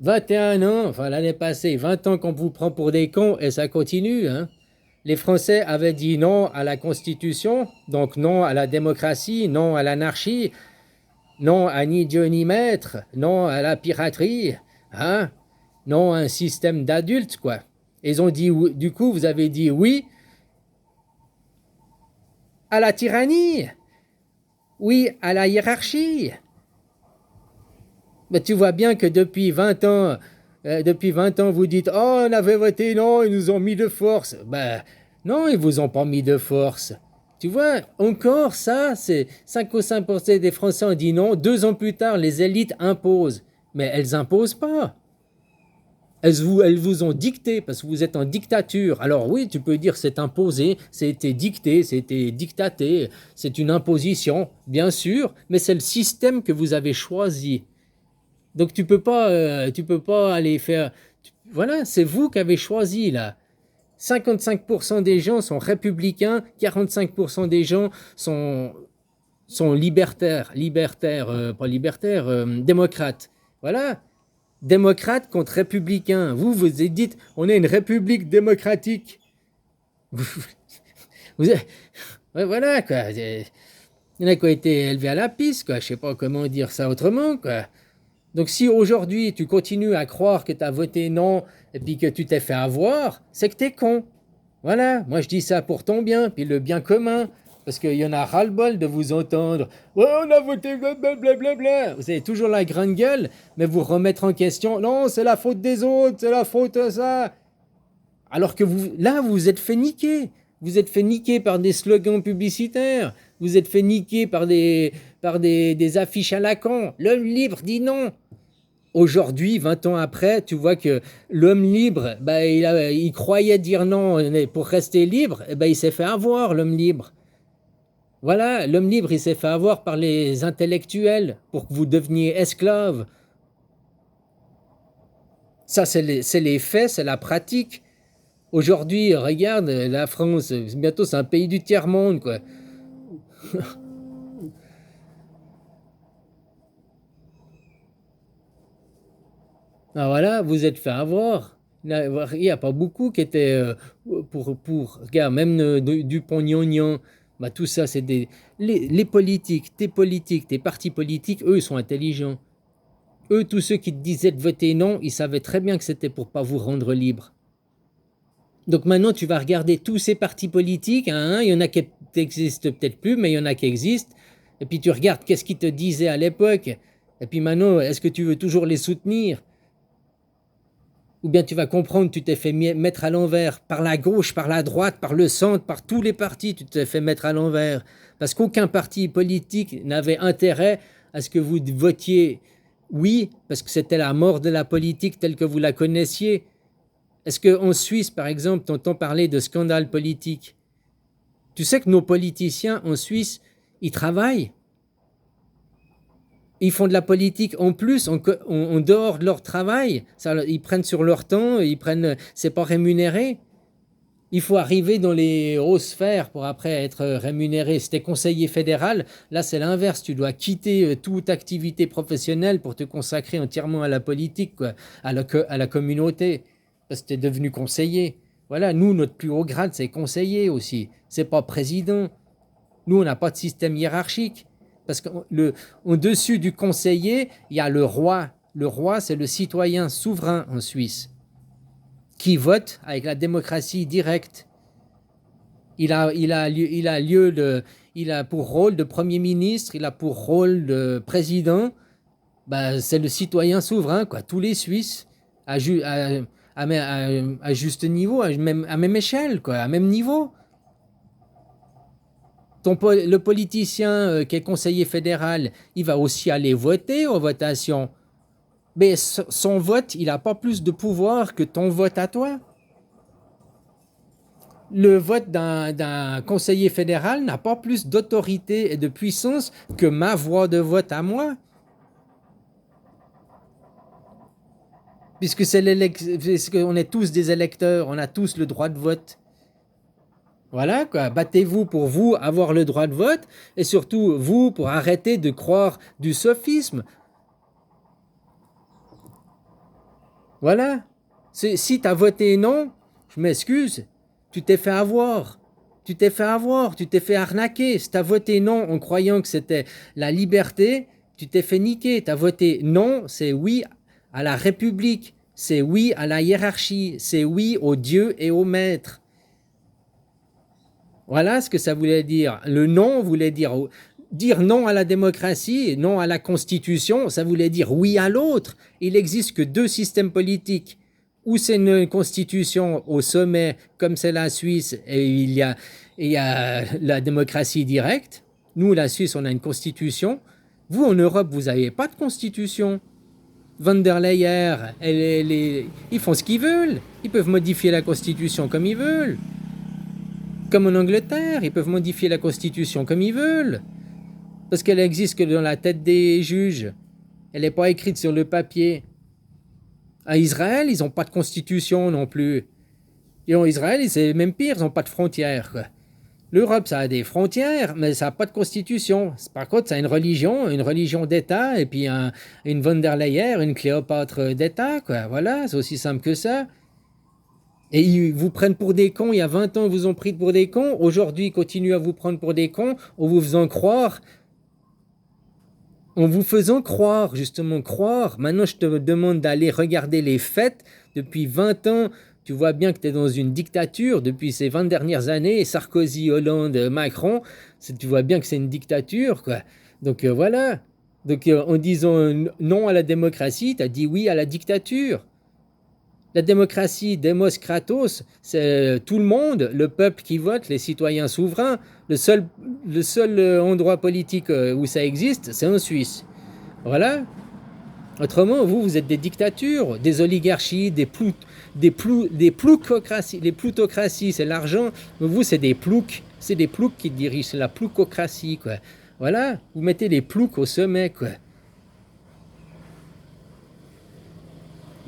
21 ans, enfin l'année passée, 20 ans qu'on vous prend pour des cons et ça continue, hein. Les Français avaient dit non à la Constitution, donc non à la démocratie, non à l'anarchie, non à ni Dieu ni maître, non à la piraterie, hein, non à un système d'adultes, quoi. Ils ont dit, du coup, vous avez dit oui à la tyrannie, oui à la hiérarchie. Mais tu vois bien que depuis 20 ans, vous dites, oh, on avait voté non, ils nous ont mis de force. Ben, non, ils vous ont pas mis de force. Tu vois, encore ça, c'est 55% des Français ont dit non. 2 ans plus tard, les élites imposent. Mais elles imposent pas. Elles vous ont dicté parce que vous êtes en dictature. Alors oui, tu peux dire c'est imposé, c'était dicté, c'était dictaté, c'est une imposition, bien sûr, mais c'est le système que vous avez choisi. Donc tu peux pas aller faire. Voilà, c'est vous qui avez choisi là. 55% des gens sont républicains, 45% des gens sont libertaires, pas libertaires, démocrates. Voilà, démocrates contre républicains. Vous dites, on est une république démocratique. Vous, ouais, voilà quoi. Il y en a qui ont été élevés à la piste, quoi. Je sais pas comment dire ça autrement, quoi. Donc si aujourd'hui tu continues à croire que tu as voté non et puis que tu t'es fait avoir, c'est que tu es con. Voilà, moi je dis ça pour ton bien, puis le bien commun. Parce qu'il y en a ras-le-bol de vous entendre. Ouais, on a voté blablabla. Vous avez toujours la grande gueule, mais vous remettre en question. Non, c'est la faute des autres, c'est la faute de ça. Alors que vous, là, vous vous êtes fait niquer. Vous êtes fait niquer par des slogans publicitaires. Vous êtes fait niquer par des affiches à la con. L'homme libre dit non. Aujourd'hui, 20 ans après, tu vois que l'homme libre, bah, il croyait dire non pour rester libre, et bah, il s'est fait avoir, l'homme libre. Voilà, l'homme libre, il s'est fait avoir par les intellectuels pour que vous deveniez esclaves. Ça, c'est les faits, c'est la pratique. Aujourd'hui, regarde, la France, bientôt c'est un pays du tiers-monde, quoi. Ah, voilà, vous êtes fait avoir. Il n'y a pas beaucoup qui étaient regarde, même Dupont-Aignan, bah, tout ça, c'est les politiques, tes partis politiques, eux, ils sont intelligents. Eux, tous ceux qui te disaient de voter non, ils savaient très bien que c'était pour pas vous rendre libre. Donc maintenant, tu vas regarder tous ces partis politiques, hein, il y en a qui n'existent peut-être plus, mais il y en a qui existent, et puis tu regardes qu'est-ce qu'ils te disaient à l'époque, et puis maintenant, est-ce que tu veux toujours les soutenir? Ou bien tu vas comprendre que tu t'es fait mettre à l'envers par la gauche, par la droite, par le centre, par tous les partis, tu t'es fait mettre à l'envers. Parce qu'aucun parti politique n'avait intérêt à ce que vous votiez oui, parce que c'était la mort de la politique telle que vous la connaissiez. Est-ce qu'en Suisse, par exemple, t'entends parler de scandale politique? Tu sais que nos politiciens en Suisse, ils travaillent. Ils font de la politique en plus, en dehors de leur travail. Ça, ils prennent sur leur temps, c'est pas rémunéré. Il faut arriver dans les hautes sphères pour après être rémunéré. Si t'es conseiller fédéral, là c'est l'inverse. Tu dois quitter toute activité professionnelle pour te consacrer entièrement à la politique, quoi, à la communauté, parce que t'es devenu conseiller. Voilà, nous, notre plus haut grade, c'est conseiller aussi. C'est pas président. Nous, on n'a pas de système hiérarchique. Parce qu'au-dessus du conseiller, il y a le roi. Le roi, c'est le citoyen souverain en Suisse, qui vote avec la démocratie directe. Il a pour rôle de Premier ministre, il a pour rôle de président. Ben, c'est le citoyen souverain, quoi. Tous les Suisses, à juste niveau, à même échelle, quoi, à même niveau. Le politicien qui est conseiller fédéral, il va aussi aller voter aux votations. Mais son vote, il n'a pas plus de pouvoir que ton vote à toi. Le vote d'un conseiller fédéral n'a pas plus d'autorité et de puissance que ma voix de vote à moi, puisqu'on est tous des électeurs, on a tous le droit de vote. Voilà, quoi. Battez-vous pour vous avoir le droit de vote et surtout vous pour arrêter de croire du sophisme. Voilà. Si tu as voté non, je m'excuse, tu t'es fait avoir. Tu t'es fait avoir, tu t'es fait arnaquer. Si tu as voté non en croyant que c'était la liberté, tu t'es fait niquer. Tu as voté non, c'est oui à la République, c'est oui à la hiérarchie, c'est oui au Dieu et au maître. Voilà ce que ça voulait dire. Le non voulait dire non à la démocratie, non à la constitution, ça voulait dire oui à l'autre. Il n'existe que deux systèmes politiques. Ou c'est une constitution au sommet, comme c'est la Suisse, et il y a la démocratie directe. Nous, la Suisse, on a une constitution. Vous, en Europe, vous n'avez pas de constitution. Van der Leyen, ils font ce qu'ils veulent. Ils peuvent modifier la constitution comme ils veulent. Comme en Angleterre, ils peuvent modifier la constitution comme ils veulent. Parce qu'elle existe que dans la tête des juges. Elle n'est pas écrite sur le papier. À Israël, ils n'ont pas de constitution non plus. Et en Israël, c'est même pire, ils n'ont pas de frontières. Quoi. L'Europe, ça a des frontières, mais ça n'a pas de constitution. Par contre, ça a une religion d'État, et puis une von der Leyen, une Cléopâtre d'État. Quoi. Voilà, c'est aussi simple que ça. Et ils vous prennent pour des cons. Il y a 20 ans, ils vous ont pris pour des cons. Aujourd'hui, ils continuent à vous prendre pour des cons en vous faisant croire. En vous faisant croire, justement croire. Maintenant, je te demande d'aller regarder les faits. Depuis 20 ans, tu vois bien que tu es dans une dictature. Depuis ces 20 dernières années, Sarkozy, Hollande, Macron, tu vois bien que c'est une dictature. Quoi. Donc voilà. Donc en disant non à la démocratie, tu as dit oui à la dictature. La démocratie, Demos Kratos, c'est tout le monde, le peuple qui vote, les citoyens souverains. Le seul endroit politique où ça existe, c'est en Suisse. Voilà. Autrement, vous êtes des dictatures, des oligarchies, des ploucocraties. Les plutocraties, c'est l'argent. Mais vous, c'est des ploucs. C'est des ploucs qui dirigent, c'est la ploucocratie, quoi. Voilà. Vous mettez les ploucs au sommet, quoi.